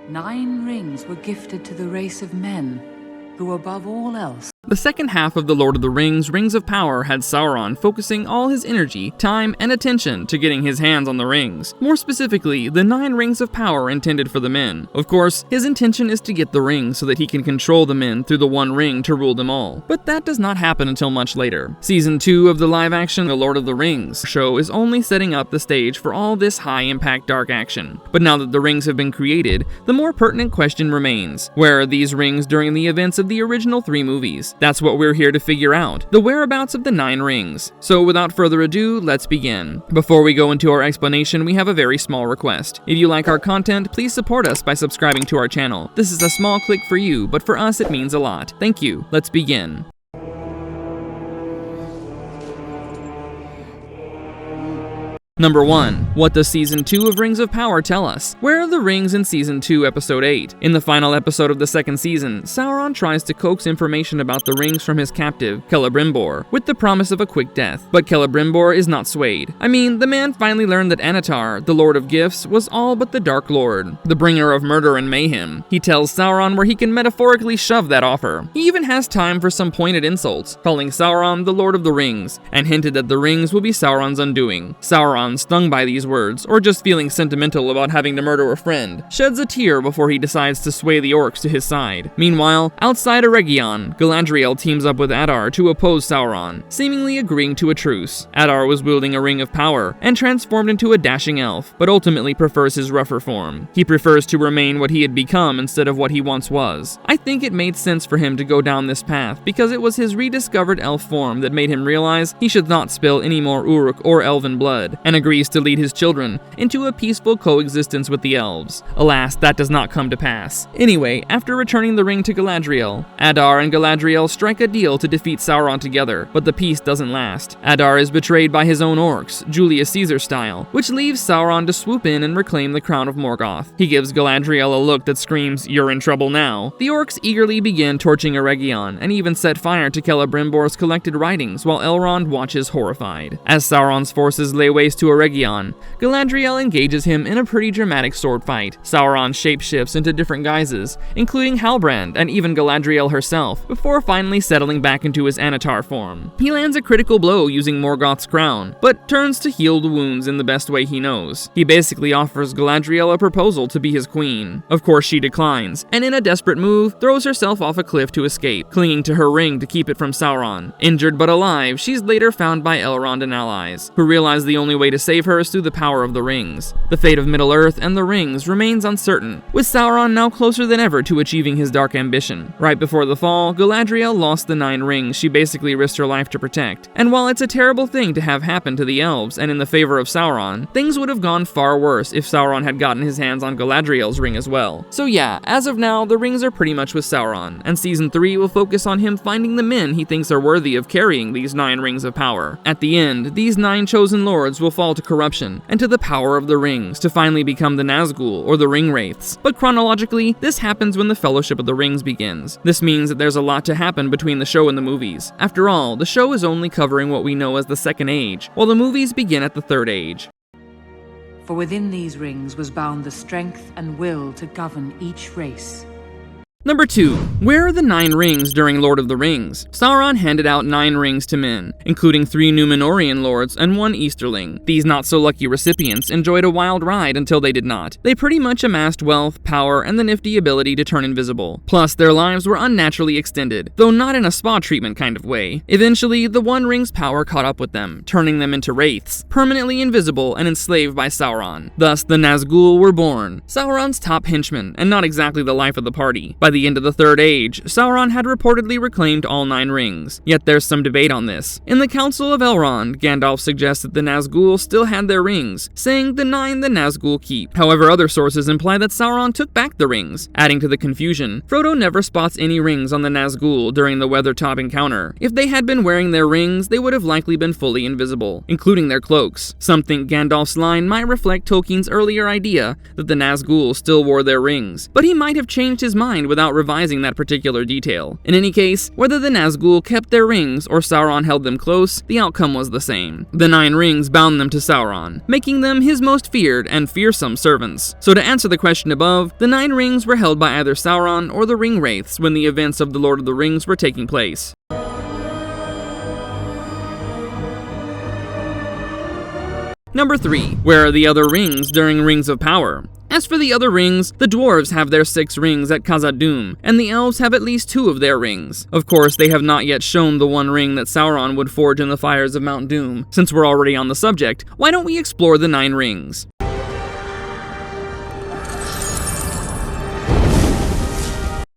9 rings were gifted to the race of men, who above all else The second half of The Lord of the Rings, Rings of Power, had Sauron focusing all his energy, time, and attention to getting his hands on the rings. More specifically, the 9 Rings of Power intended for the men. Of course, his intention is to get the rings so that he can control the men through the one ring to rule them all. But that does not happen until much later. Season 2 of the live-action The Lord of the Rings show is only setting up the stage for all this high-impact dark action. But now that the rings have been created, the more pertinent question remains. Where are these rings during the events of the original 3 movies? That's what we're here to figure out, the whereabouts of the 9 rings. So without further ado, let's begin. Before we go into our explanation, we have a very small request. If you like our content, please support us by subscribing to our channel. This is a small click for you, but for us it means a lot. Thank you. Let's begin. Number 1. What does Season 2 of Rings of Power tell us? Where are the rings in Season 2, Episode 8? In the final episode of the second season, Sauron tries to coax information about the rings from his captive, Celebrimbor, with the promise of a quick death. But Celebrimbor is not swayed. I mean, the man finally learned that Anatar, the Lord of Gifts, was all but the Dark Lord, the bringer of murder and mayhem. He tells Sauron where he can metaphorically shove that offer. He even has time for some pointed insults, calling Sauron the Lord of the Rings, and hinted that the rings will be Sauron's undoing. Sauron, stung by these words, or just feeling sentimental about having to murder a friend, sheds a tear before he decides to sway the orcs to his side. Meanwhile, outside Eregion, Galadriel teams up with Adar to oppose Sauron, seemingly agreeing to a truce. Adar was wielding a ring of power, and transformed into a dashing elf, but ultimately prefers his rougher form. He prefers to remain what he had become instead of what he once was. I think it made sense for him to go down this path, because it was his rediscovered elf form that made him realize he should not spill any more Uruk or elven blood, and agrees to lead his children into a peaceful coexistence with the elves. Alas, that does not come to pass. Anyway, after returning the ring to Galadriel, Adar and Galadriel strike a deal to defeat Sauron together, but the peace doesn't last. Adar is betrayed by his own orcs, Julius Caesar style, which leaves Sauron to swoop in and reclaim the crown of Morgoth. He gives Galadriel a look that screams, "You're in trouble now." The orcs eagerly begin torching Eregion, and even set fire to Celebrimbor's collected writings, while Elrond watches horrified. As Sauron's forces lay waste to Eregion, Galadriel engages him in a pretty dramatic sword fight. Sauron shapeshifts into different guises, including Halbrand and even Galadriel herself, before finally settling back into his Anatar form. He lands a critical blow using Morgoth's crown, but turns to heal the wounds in the best way he knows. He basically offers Galadriel a proposal to be his queen. Of course she declines, and in a desperate move, throws herself off a cliff to escape, clinging to her ring to keep it from Sauron. Injured but alive, she's later found by Elrond and allies, who realize the only way to save her is through the power of the rings. The fate of Middle-earth and the rings remains uncertain, with Sauron now closer than ever to achieving his dark ambition. Right before the fall, Galadriel lost the 9 rings she basically risked her life to protect, and while it's a terrible thing to have happen to the elves and in the favor of Sauron, things would have gone far worse if Sauron had gotten his hands on Galadriel's ring as well. So yeah, as of now, the rings are pretty much with Sauron, and Season 3 will focus on him finding the men he thinks are worthy of carrying these 9 rings of power. At the end, these 9 chosen lords will fall to corruption, and to the power of the rings, to finally become the Nazgul, or the Ringwraiths. But chronologically, this happens when the Fellowship of the Rings begins. This means that there's a lot to happen between the show and the movies. After all, the show is only covering what we know as the Second Age, while the movies begin at the Third Age. For within these rings was bound the strength and will to govern each race. Number 2. Where are the 9 rings during Lord of the Rings? Sauron handed out 9 rings to men, including 3 Númenórean lords and 1 Easterling. These not-so-lucky recipients enjoyed a wild ride until they did not. They pretty much amassed wealth, power, and the nifty ability to turn invisible. Plus, their lives were unnaturally extended, though not in a spa treatment kind of way. Eventually, the One Ring's power caught up with them, turning them into wraiths, permanently invisible and enslaved by Sauron. Thus, the Nazgul were born, Sauron's top henchmen, and not exactly the life of the party. By the end of the Third Age, Sauron had reportedly reclaimed all 9 rings, yet there's some debate on this. In the Council of Elrond, Gandalf suggests that the Nazgul still had their rings, saying the 9 the Nazgul keep. However, other sources imply that Sauron took back the rings. Adding to the confusion, Frodo never spots any rings on the Nazgul during the Weathertop encounter. If they had been wearing their rings, they would have likely been fully invisible, including their cloaks. Some think Gandalf's line might reflect Tolkien's earlier idea that the Nazgul still wore their rings, but he might have changed his mind without without revising that particular detail. In any case, whether the Nazgul kept their rings or Sauron held them close, the outcome was the same. The 9 rings bound them to Sauron, making them his most feared and fearsome servants. So to answer the question above, the 9 rings were held by either Sauron or the Ring Wraiths when the events of The Lord of the Rings were taking place. Number 3. Where are the other rings during Rings of Power? As for the other rings, the dwarves have their 6 rings at Khazad-dûm, and the elves have at least 2 of their rings. Of course, they have not yet shown the 1 ring that Sauron would forge in the fires of Mount Doom. Since we're already on the subject, why don't we explore the 9 rings?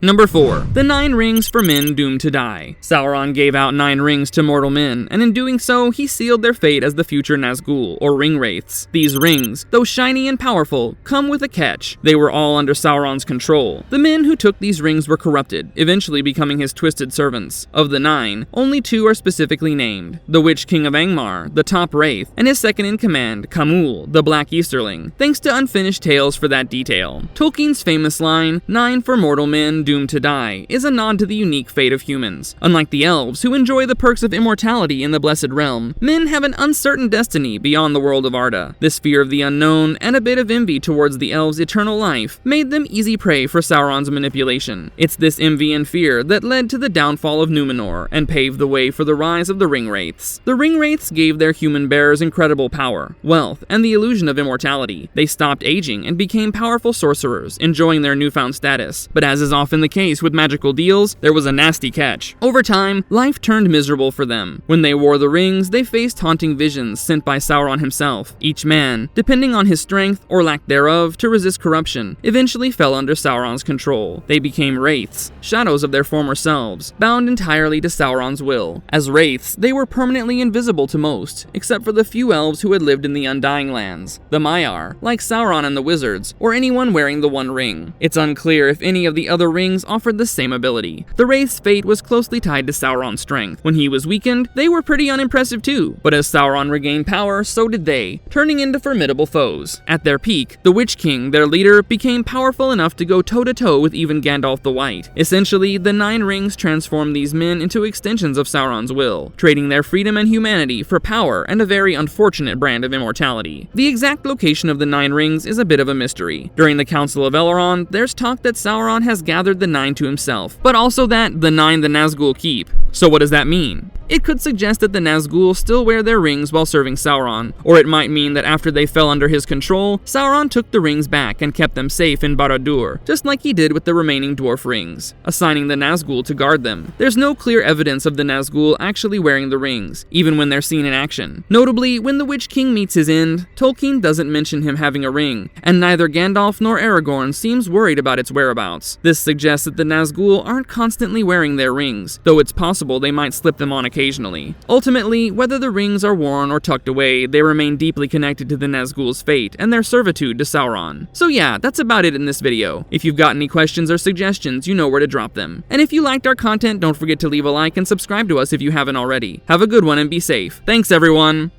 Number 4. The 9 rings for men doomed to die. Sauron gave out 9 rings to mortal men, and in doing so, he sealed their fate as the future Nazgul, or Ring Wraiths. These rings, though shiny and powerful, come with a catch. They were all under Sauron's control. The men who took these rings were corrupted, eventually becoming his twisted servants. Of the 9, only 2 are specifically named: the Witch King of Angmar, the top Wraith, and his second-in-command, Khamûl, the Black Easterling, thanks to Unfinished Tales for that detail. Tolkien's famous line, 9 for mortal men doomed to die, is a nod to the unique fate of humans. Unlike the elves, who enjoy the perks of immortality in the Blessed Realm, men have an uncertain destiny beyond the world of Arda. This fear of the unknown, and a bit of envy towards the elves' eternal life, made them easy prey for Sauron's manipulation. It's this envy and fear that led to the downfall of Numenor, and paved the way for the rise of the Ring Wraiths. The Ring Wraiths gave their human bearers incredible power, wealth, and the illusion of immortality. They stopped aging and became powerful sorcerers, enjoying their newfound status. But as is often the case with magical deals, there was a nasty catch. Over time, life turned miserable for them. When they wore the rings, they faced haunting visions sent by Sauron himself. Each man, depending on his strength or lack thereof to resist corruption, eventually fell under Sauron's control. They became wraiths, shadows of their former selves, bound entirely to Sauron's will. As wraiths, they were permanently invisible to most, except for the few elves who had lived in the Undying Lands, the Maiar, like Sauron and the wizards, or anyone wearing the One Ring. It's unclear if any of the other rings offered the same ability. The Wraith's fate was closely tied to Sauron's strength. When he was weakened, they were pretty unimpressive too, but as Sauron regained power, so did they, turning into formidable foes. At their peak, the Witch King, their leader, became powerful enough to go toe-to-toe with even Gandalf the White. Essentially, the 9 rings transformed these men into extensions of Sauron's will, trading their freedom and humanity for power and a very unfortunate brand of immortality. The exact location of the 9 rings is a bit of a mystery. During the Council of Elrond, there's talk that Sauron has gathered the 9 to himself, but also that the 9 the Nazgul keep. So what does that mean? It could suggest that the Nazgul still wear their rings while serving Sauron, or it might mean that after they fell under his control, Sauron took the rings back and kept them safe in Barad-dûr, just like he did with the remaining dwarf rings, assigning the Nazgul to guard them. There's no clear evidence of the Nazgul actually wearing the rings, even when they're seen in action. Notably, when the Witch King meets his end, Tolkien doesn't mention him having a ring, and neither Gandalf nor Aragorn seems worried about its whereabouts. This suggests that the Nazgul aren't constantly wearing their rings, though it's possible they might slip them on occasionally. Ultimately, whether the rings are worn or tucked away, they remain deeply connected to the Nazgul's fate and their servitude to Sauron. So yeah, that's about it in this video. If you've got any questions or suggestions, you know where to drop them. And if you liked our content, don't forget to leave a like and subscribe to us if you haven't already. Have a good one and be safe. Thanks everyone!